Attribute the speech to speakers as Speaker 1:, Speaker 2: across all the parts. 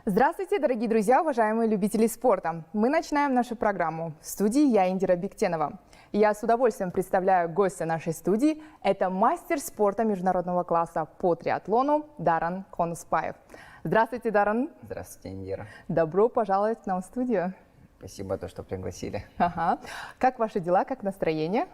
Speaker 1: Здравствуйте, дорогие друзья, уважаемые любители спорта. Мы начинаем нашу программу. В студии я, Индира Бектенова. Я с удовольствием представляю гостя нашей студии. Это мастер спорта международного класса по триатлону Даран Конуспаев. Здравствуйте, Даран.
Speaker 2: Здравствуйте, Индира.
Speaker 1: Добро пожаловать к нам в студию.
Speaker 2: Спасибо, что пригласили.
Speaker 1: Ага. Как ваши дела, как настроение?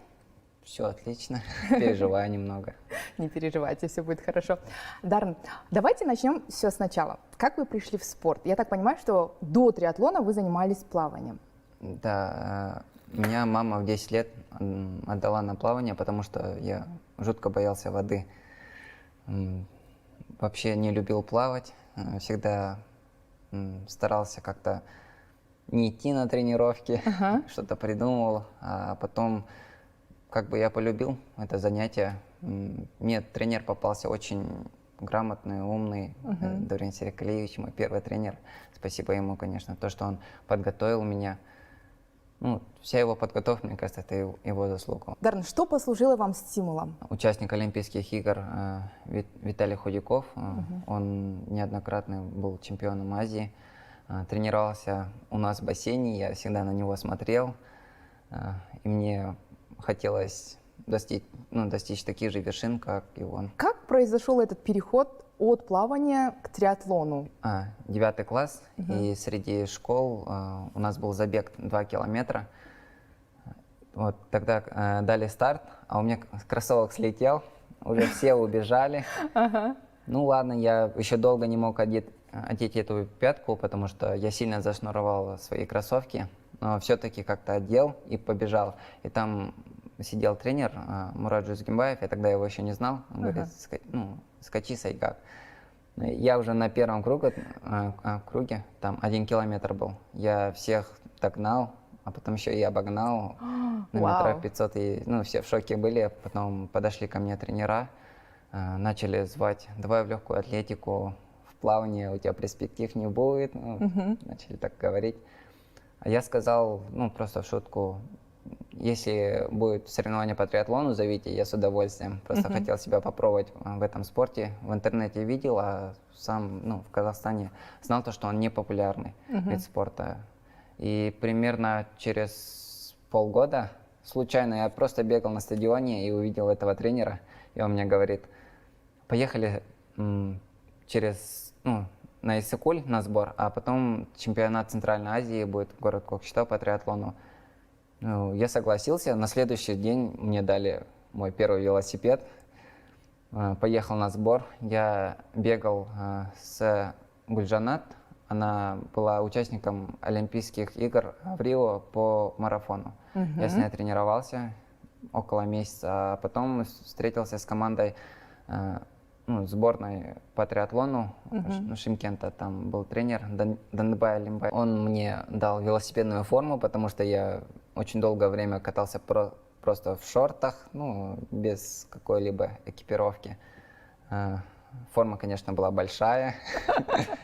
Speaker 2: Все отлично, переживаю немного.
Speaker 1: Не переживайте, все будет хорошо. Даррен, давайте начнем все сначала. Как вы пришли в спорт? Я так понимаю, что до триатлона вы занимались плаванием.
Speaker 2: Да, меня мама в 10 лет отдала на плавание, потому что я жутко боялся воды. Вообще не любил плавать, всегда старался как-то не идти на тренировки, что-то придумывал, а потом как бы я полюбил это занятие. Мне тренер попался очень грамотный, умный, Дорин Серикалиевич, мой первый тренер. Спасибо ему, конечно, то, что он подготовил меня. Ну, вся его подготовка, мне кажется, это его заслуга.
Speaker 1: Даррен, что послужило вам стимулом?
Speaker 2: Участник Олимпийских игр Виталий Худяков, он неоднократно был чемпионом Азии, тренировался у нас в бассейне, я всегда на него смотрел, и мне хотелось достичь таких же вершин, как и он.
Speaker 1: Как произошел этот переход от плавания к триатлону?
Speaker 2: 9 класс, и среди школ у нас был забег 2 километра. Вот тогда дали старт, а у меня кроссовок слетел, уже все убежали. Ну ладно, я еще долго не мог одеть эту пятку, потому что я сильно зашнуровал свои кроссовки, но все-таки как-то одел и побежал. И там сидел тренер Мурат Джузгимбаев, я тогда его еще не знал, он говорит, скачи, Сайгак. Я уже на первом круге, там 1 километр был, я всех догнал, а потом еще и обогнал на метрах 500, и все в шоке были. Потом подошли ко мне тренера, начали звать, давай в легкую атлетику, в плавание, у тебя перспектив не будет, начали так говорить. А я сказал, просто в шутку, если будет соревнование по триатлону, зовите, я с удовольствием. Просто хотел себя попробовать в этом спорте. В интернете видел, а сам в Казахстане знал то, что он не популярный вид спорта. И примерно через полгода случайно я просто бегал на стадионе и увидел этого тренера. И он мне говорит, поехали на Иссык-Куль на сбор, а потом чемпионат Центральной Азии будет город Кокшетау по триатлону. Я согласился, на следующий день мне дали мой первый велосипед, поехал на сбор, я бегал с Гульжанат, она была участником Олимпийских игр в Рио по марафону. Я с ней тренировался около месяца, а потом встретился с командой сборной по триатлону Шымкента, там был тренер Данбай Алимбай. Он мне дал велосипедную форму, потому что я очень долгое время катался просто в шортах, без какой-либо экипировки. Форма, конечно, была большая,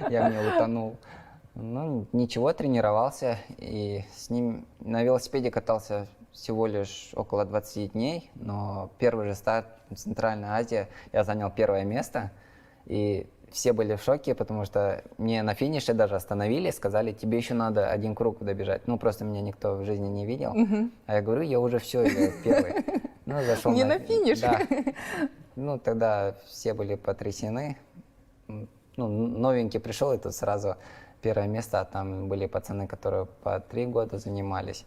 Speaker 2: я в ней утонул. Ничего, тренировался, и с ним на велосипеде катался всего лишь около 20 дней, но первый же старт в Центральной Азии я занял первое место, и все были в шоке, потому что мне на финише даже остановили, сказали, тебе еще надо 1 круг добежать. Просто меня никто в жизни не видел, а я говорю, я уже все, я первый. Зашел
Speaker 1: не на финиш.
Speaker 2: Да. Тогда все были потрясены. Новенький пришел, и тут сразу первое место, а там были пацаны, которые по 3 года занимались.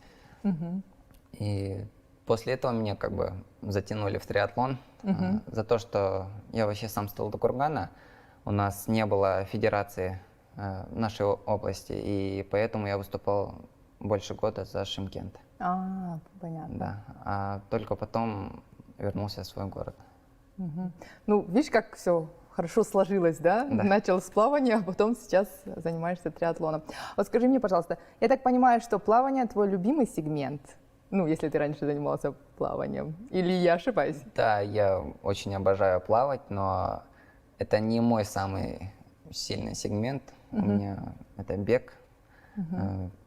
Speaker 2: И после этого меня как бы затянули в триатлон за то, что я вообще сам с Талдыкургана, у нас не было федерации в нашей области, и поэтому я выступал больше года за Шымкент.
Speaker 1: Понятно.
Speaker 2: Да, а только потом вернулся в свой город.
Speaker 1: Видишь, как все хорошо сложилось, да? Начал с плавания, а потом сейчас занимаешься триатлоном. Вот скажи мне, пожалуйста, я так понимаю, что плавание твой любимый сегмент? Если ты раньше занимался плаванием. Или я ошибаюсь?
Speaker 2: Да, я очень обожаю плавать, но это не мой самый сильный сегмент. У меня это бег.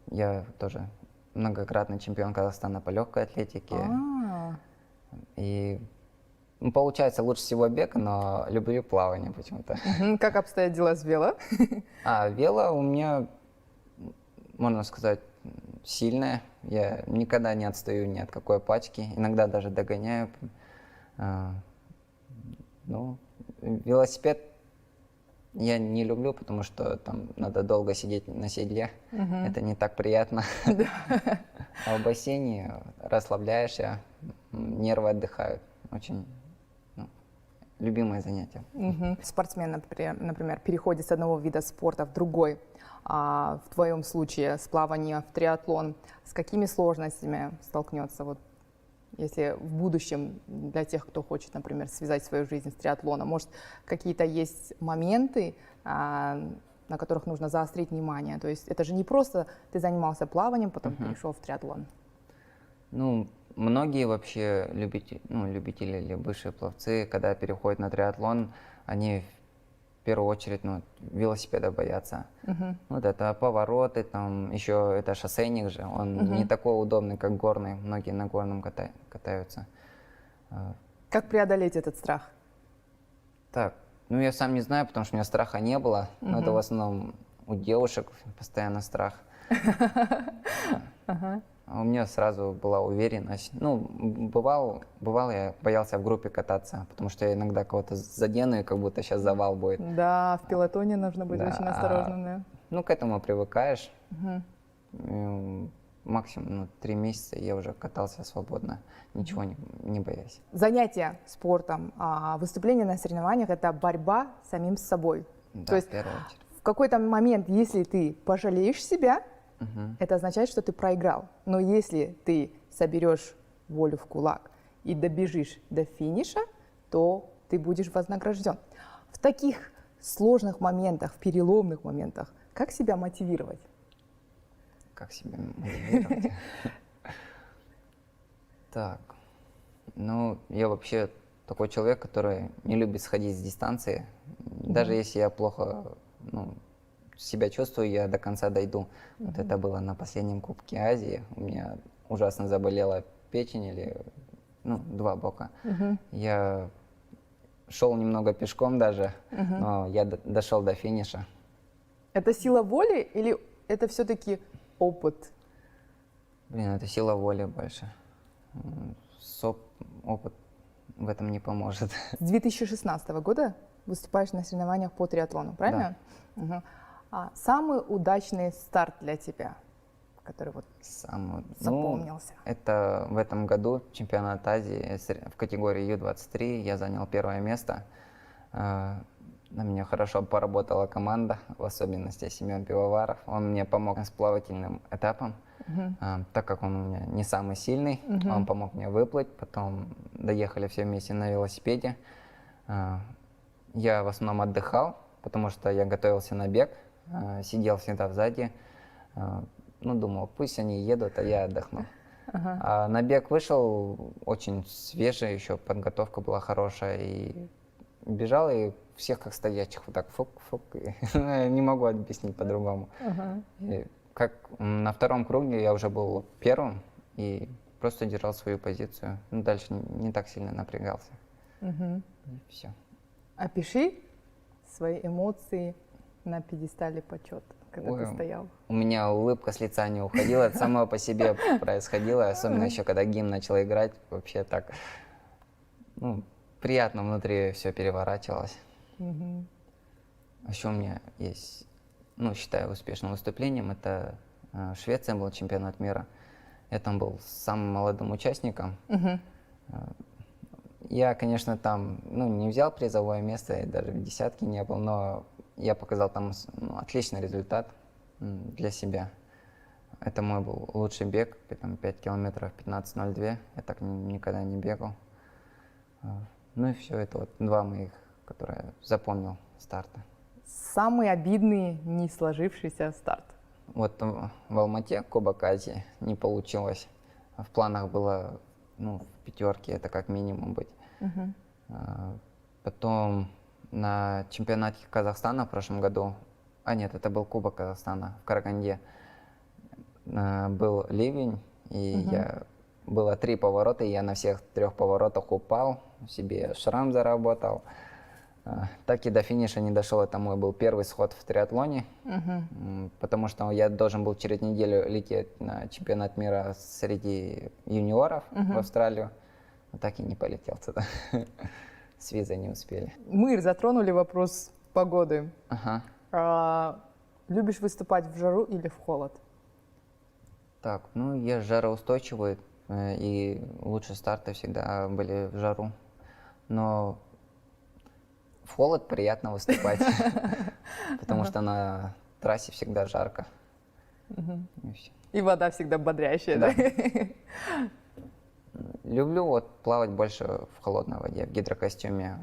Speaker 2: Я тоже многократный чемпион Казахстана по легкой атлетике. И Ну, получается лучше всего бег, но люблю плавание почему-то.
Speaker 1: Как обстоят дела с вело?
Speaker 2: А вело у меня, можно сказать, сильное. Я никогда не отстаю ни от какой пачки, иногда даже догоняю. А, Ну, велосипед я не люблю, потому что там надо долго сидеть на седле. Это не так приятно. А в бассейне расслабляешься, нервы отдыхают. Очень любимое занятие.
Speaker 1: Спортсмен, например, переходит с одного вида спорта в другой. А в твоем случае с плавания в триатлон, с какими сложностями столкнется, вот, если в будущем для тех, кто хочет, например, связать свою жизнь с триатлоном? Может, какие-то есть моменты, на которых нужно заострить внимание? То есть это же не просто ты занимался плаванием, потом перешел в триатлон.
Speaker 2: Ну, многие вообще любители или бывшие пловцы, когда переходят на триатлон, они в первую очередь велосипеда боятся. Вот это повороты, там еще это шоссейник же, он не такой удобный, как горный. Многие на горном катаются.
Speaker 1: Как преодолеть этот страх?
Speaker 2: Так, я сам не знаю, потому что у меня страха не было. Но это в основном у девушек постоянно страх. А у меня сразу была уверенность. Бывало, я боялся в группе кататься, потому что я иногда кого-то задену, и как будто сейчас завал будет.
Speaker 1: Да, в пилотоне нужно быть
Speaker 2: Да.
Speaker 1: очень осторожным. Да.
Speaker 2: К этому привыкаешь. Максимум 3 месяца я уже катался свободно, ничего не боясь.
Speaker 1: Занятия спортом, выступление на соревнованиях – это борьба с самим собой.
Speaker 2: Да,
Speaker 1: То есть
Speaker 2: в первую очередь.
Speaker 1: в какой-то момент, если ты пожалеешь себя, это означает, что ты проиграл. Но если ты соберешь волю в кулак и добежишь до финиша, то ты будешь вознагражден. В таких сложных моментах, в переломных моментах, как себя мотивировать?
Speaker 2: Как себя мотивировать? Так, я вообще такой человек, который не любит сходить с дистанции. Даже если я плохо себя чувствую, я до конца дойду. Вот это было на последнем Кубке Азии. У меня ужасно заболела печень или 2 бока. Я шел немного пешком даже, но я дошел до финиша.
Speaker 1: Это сила воли или это все-таки опыт?
Speaker 2: Это сила воли больше. Опыт в этом не поможет.
Speaker 1: С 2016 года выступаешь на соревнованиях по триатлону, правильно? Да. Самый удачный старт для тебя, который запомнился?
Speaker 2: Это в этом году чемпионат Азии в категории Ю-23. Я занял 1 место. На меня хорошо поработала команда, в особенности Семен Пивоваров. Он мне помог с плавательным этапом, так как он у меня не самый сильный. Он помог мне выплыть, потом доехали все вместе на велосипеде. Я в основном отдыхал, потому что я готовился на бег, сидел всегда сзади. Думал, пусть они едут, а я отдохну. А на бег вышел очень свежий, еще подготовка была хорошая. И бежал, и всех как стоячих вот так фук-фук. Не могу объяснить по-другому. Как на 2-м круге я уже был первым и просто держал свою позицию. Дальше не так сильно напрягался. И все.
Speaker 1: Опиши свои эмоции на пьедестале почета, когда ты стоял.
Speaker 2: У меня улыбка с лица не уходила, это само по себе происходило, особенно еще когда гимн начал играть, вообще так, приятно внутри все переворачивалось. Еще у меня есть, считаю успешным выступлением, это в Швеции был чемпионат мира, я там был самым молодым участником. Я, конечно, там не взял призовое место, и даже в десятке не был, но я показал там отличный результат для себя. Это мой был лучший бег, 5 километров 15:02, я так никогда не бегал. И все, это 2 моих, которые я запомнил старта.
Speaker 1: Самый обидный, не сложившийся старт? В
Speaker 2: Алмате Кубок Азии не получилось. В планах было в 5-ке, это как минимум быть. Потом на чемпионате Казахстана в прошлом году, это был Кубок Казахстана в Караганде, был ливень, и я было 3 поворота, и я на всех 3 поворотах упал, себе шрам заработал. Так и до финиша не дошел. Это мой был первый сход в триатлоне, потому что я должен был через неделю лететь на чемпионат мира среди юниоров в Австралию. Но так и не полетел туда. С визой не успели.
Speaker 1: Мы затронули вопрос погоды.
Speaker 2: Ага.
Speaker 1: Любишь выступать в жару или в холод?
Speaker 2: Так, ну я жароустойчивый, и лучшие старты всегда были в жару. Но в холод приятно выступать, потому что на трассе всегда жарко. И всё.
Speaker 1: И вода всегда бодрящая, да?
Speaker 2: Люблю вот плавать больше в холодной воде, в гидрокостюме.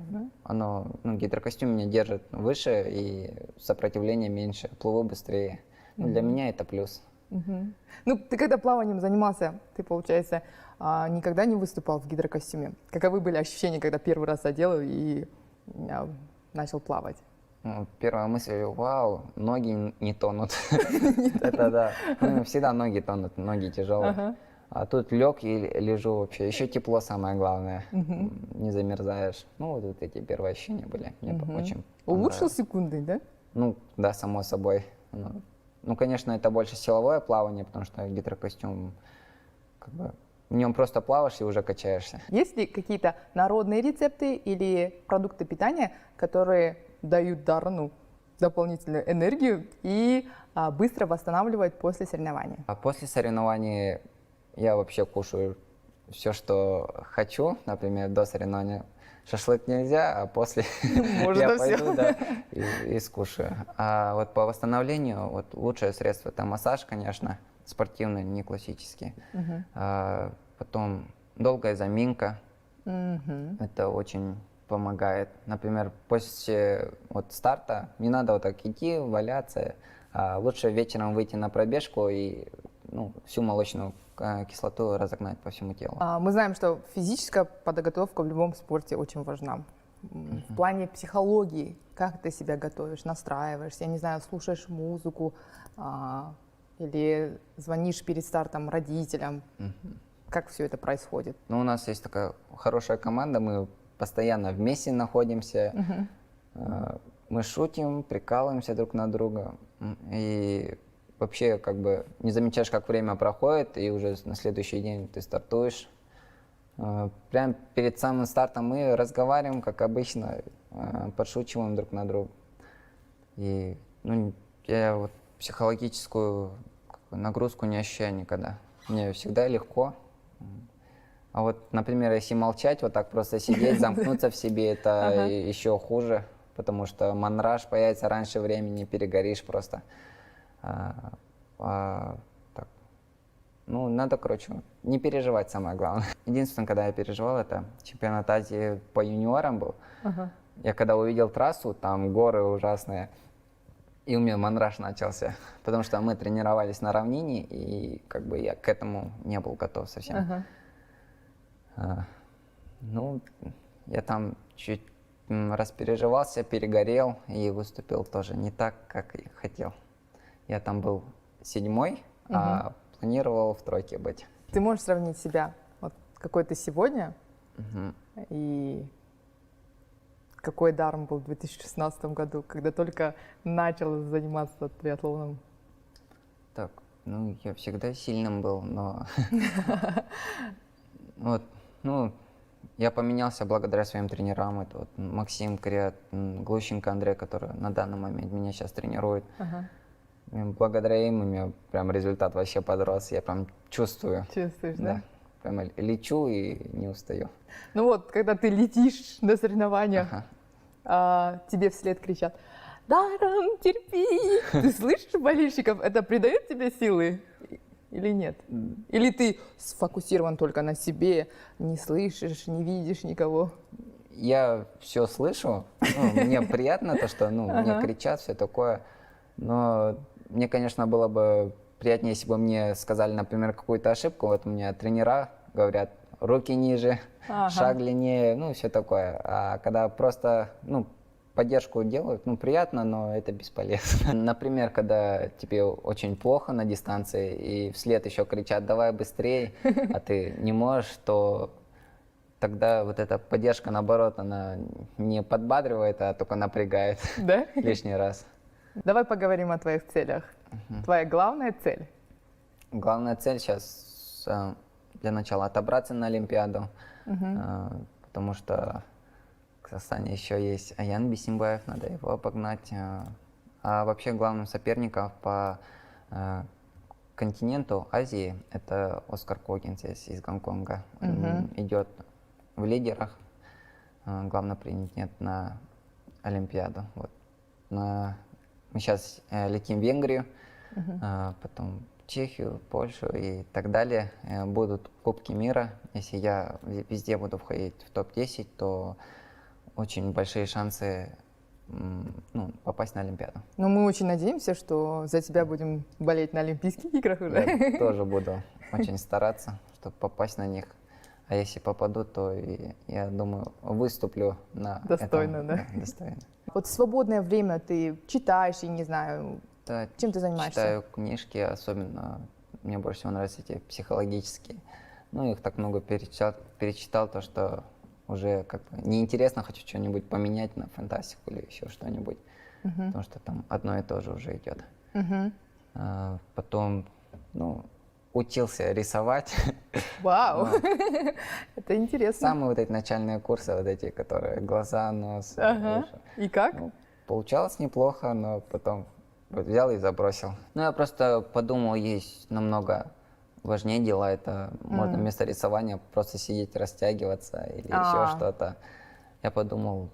Speaker 2: Гидрокостюм меня держит выше и сопротивление меньше, плыву быстрее. Для меня это плюс.
Speaker 1: Ну, ты когда плаванием занимался, ты, получается, никогда не выступал в гидрокостюме. Каковы были ощущения, когда первый раз одел и начал плавать?
Speaker 2: Первая мысль: вау, ноги не тонут. Это да. Всегда ноги тонут, ноги тяжелые. А тут лег и лежу вообще. Еще тепло самое главное. Не замерзаешь. Ну, вот эти первые ощущения были. Мне очень
Speaker 1: Улучшил
Speaker 2: понравилось.
Speaker 1: секунды, да?
Speaker 2: Ну, да, само собой. Ну, конечно, это больше силовое плавание, потому что гидрокостюм, как бы, в нем просто плаваешь и уже качаешься.
Speaker 1: Есть ли какие-то народные рецепты или продукты питания, которые дают дару, дополнительную энергию и быстро восстанавливают после соревнований?
Speaker 2: А после соревнований я вообще кушаю все, что хочу. Например, до соревнования шашлык нельзя, а после я пойду, да, и скушаю. А вот по восстановлению вот лучшее средство — это массаж, конечно, спортивный, не классический. Потом долгая заминка. Это очень помогает. Например, после старта не надо вот так идти, валяться. Лучше вечером выйти на пробежку и всю молочную кислоту разогнать по всему телу.
Speaker 1: Мы знаем, что физическая подготовка в любом спорте очень важна. В плане психологии, как ты себя готовишь, настраиваешься, я не знаю, слушаешь музыку или звонишь перед стартом родителям. Как все это происходит?
Speaker 2: Ну, у нас есть такая хорошая команда, мы постоянно вместе находимся, мы шутим, прикалываемся друг на друга, и вообще как бы не замечаешь, как время проходит, и уже на следующий день ты стартуешь. Прямо перед самым стартом мы разговариваем, как обычно, подшучиваем друг на друга. И я вот психологическую нагрузку не ощущаю никогда. Мне всегда легко. А вот, например, если молчать, вот так просто сидеть, замкнуться в себе, это еще хуже, потому что мандраж появится раньше времени, перегоришь просто. Надо, короче, не переживать, самое главное. Единственное, когда я переживал, это чемпионат Азии по юниорам был. Я когда увидел трассу, там горы ужасные, и у меня мандраж начался, потому что мы тренировались на равнине, и как бы я к этому не был готов совсем. Я там чуть распереживался, перегорел и выступил тоже не так, как и хотел. Я там был 7-й, а планировал в тройке быть.
Speaker 1: Ты можешь сравнить себя, вот какой ты сегодня и какой Даром был в 2016 году, когда только начал заниматься триатлоном?
Speaker 2: Так, я всегда сильным был, но я поменялся благодаря своим тренерам. Это вот Максим Крят, Глущенко Андрей, который на данный момент меня сейчас тренирует. Благодаря им у меня прям результат вообще подрос. Я прям чувствую.
Speaker 1: Чувствуешь, да?
Speaker 2: Прям лечу и не устаю.
Speaker 1: Ну вот, когда ты летишь на соревнованиях, тебе вслед кричат: «Даром, терпи!» Ты слышишь болельщиков? Это придает тебе силы или нет? Или ты сфокусирован только на себе, не слышишь, не видишь никого?
Speaker 2: Я все слышу. Мне приятно то, что мне кричат, все такое. Но мне, конечно, было бы приятнее, если бы мне сказали, например, какую-то ошибку. Вот у меня тренера говорят: руки ниже, шаг длиннее, все такое. А когда просто, поддержку делают, ну, приятно, но это бесполезно. Например, когда тебе очень плохо на дистанции, и вслед еще кричат «давай быстрее», а ты не можешь, то тогда вот эта поддержка, наоборот, она не подбадривает, а только напрягает
Speaker 1: Да?
Speaker 2: лишний раз.
Speaker 1: Давай поговорим о твоих целях. Твоя главная цель?
Speaker 2: Главная цель сейчас для начала отобраться на Олимпиаду, потому что в Казахстане еще есть Аян Бисимбаев, надо его обогнать. А вообще главным соперником по континенту Азии это Оскар Когин здесь из Гонконга. Он идет в лидерах, главный претендент на Олимпиаду. Вот. Мы сейчас летим в Венгрию, потом Чехию, Польшу и так далее. Будут Кубки мира. Если я везде буду входить в топ-10, то очень большие шансы попасть на Олимпиаду.
Speaker 1: Ну, мы очень надеемся, что за тебя будем болеть на Олимпийских играх уже.
Speaker 2: Я тоже буду очень стараться, чтобы попасть на них. А если попаду, то я думаю, выступлю на
Speaker 1: Достойно,
Speaker 2: этом.
Speaker 1: да?
Speaker 2: Достойно.
Speaker 1: Вот в свободное время ты читаешь, и не знаю,
Speaker 2: Да,
Speaker 1: чем ты занимаешься?
Speaker 2: читаю книжки, особенно мне больше всего нравятся эти психологические. Ну, их так много перечитал, то что уже как бы неинтересно, хочу что-нибудь поменять на фантастику или еще что-нибудь, потому что там одно и то же уже идет. Потом, учился рисовать.
Speaker 1: Вау, это интересно.
Speaker 2: Самые вот эти начальные курсы, вот эти, которые глаза, нос, уши.
Speaker 1: И как?
Speaker 2: Получалось неплохо, но потом вот взял и забросил. Я просто подумал, есть намного важнее дела. Это можно вместо рисования просто сидеть, растягиваться или еще что-то. Я подумал,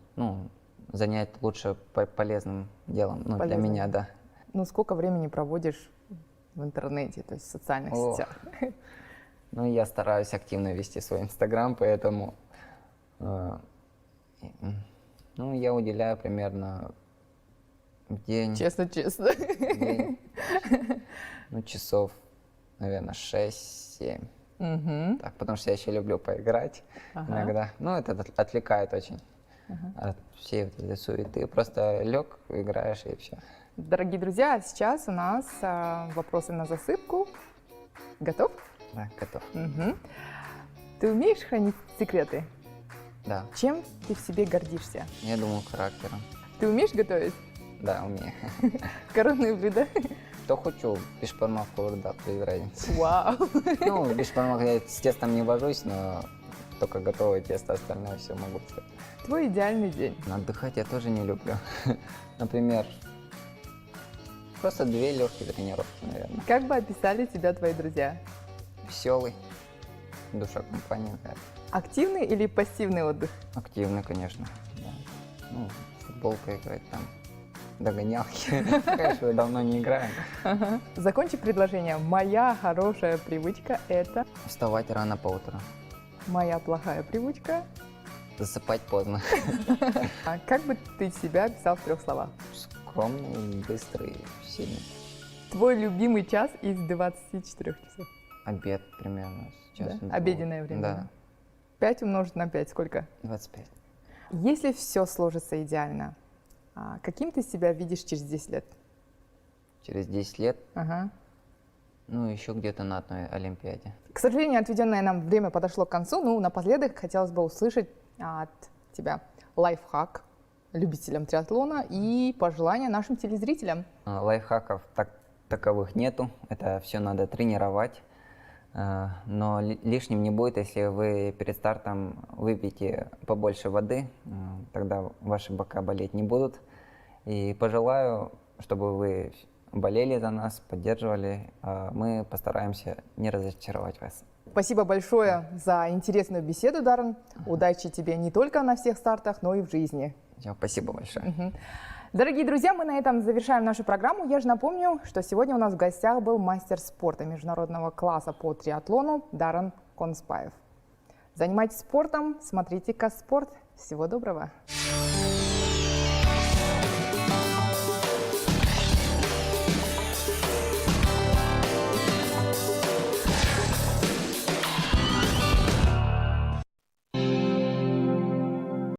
Speaker 2: занять лучше полезным делом. Для меня, да.
Speaker 1: Ну, сколько времени проводишь в интернете, то есть в социальных сетях?
Speaker 2: Я стараюсь активно вести свой Инстаграм, поэтому я уделяю примерно в день.
Speaker 1: Честно.
Speaker 2: Часов, наверное, 6-7. Так, потому что я еще люблю поиграть иногда. Это отвлекает очень от всей вот этой суеты. Просто лег, играешь и все.
Speaker 1: Дорогие друзья, сейчас у нас вопросы на засыпку. Готов?
Speaker 2: Да, готов.
Speaker 1: Ты умеешь хранить секреты?
Speaker 2: Да.
Speaker 1: Чем ты в себе гордишься?
Speaker 2: Я думаю, характером.
Speaker 1: Ты умеешь готовить?
Speaker 2: Да, умею.
Speaker 1: Коронные блюда?
Speaker 2: Что хочу, бешбармак, кувырдак, без разницы.
Speaker 1: Вау!
Speaker 2: Бешбармак я с тестом не вожусь, но только готовое тесто, остальное все могу сделать.
Speaker 1: Твой идеальный день?
Speaker 2: Отдыхать я тоже не люблю. Например, просто 2 легкие тренировки, наверное.
Speaker 1: Как бы описали тебя твои друзья?
Speaker 2: Веселый, душа компании.
Speaker 1: Активный или пассивный отдых?
Speaker 2: Активный, конечно. Да. Футбол поиграть там, догонялки. Конечно, давно не играем.
Speaker 1: Закончи предложение. Моя хорошая привычка – это…
Speaker 2: Вставать рано по утру.
Speaker 1: Моя плохая привычка.
Speaker 2: Засыпать поздно.
Speaker 1: А как бы ты себя описал в 3 словах?
Speaker 2: Скромный, быстрый, сильный.
Speaker 1: Твой любимый час из 24 часов?
Speaker 2: Обед примерно сейчас.
Speaker 1: Да? Обеденное время?
Speaker 2: Да.
Speaker 1: 5 умножить на 5 сколько?
Speaker 2: 25.
Speaker 1: Если все сложится идеально, каким ты себя видишь через 10 лет?
Speaker 2: Через 10 лет?
Speaker 1: Ага.
Speaker 2: Еще где-то на одной Олимпиаде.
Speaker 1: К сожалению, отведенное нам время подошло к концу. Напоследок хотелось бы услышать от тебя лайфхак любителям триатлона и пожелания нашим телезрителям.
Speaker 2: Лайфхаков таковых нету. Это все надо тренировать. Но лишним не будет, если вы перед стартом выпьете побольше воды, тогда ваши бока болеть не будут. И пожелаю, чтобы вы болели за нас, поддерживали. Мы постараемся не разочаровать вас.
Speaker 1: Спасибо большое за интересную беседу, Даррен. Удачи тебе не только на всех стартах, но и в жизни.
Speaker 2: Спасибо большое.
Speaker 1: Дорогие друзья, мы на этом завершаем нашу программу. Я же напомню, что сегодня у нас в гостях был мастер спорта международного класса по триатлону Даррен Конспаев. Занимайтесь спортом, смотрите Казспорт. Всего доброго!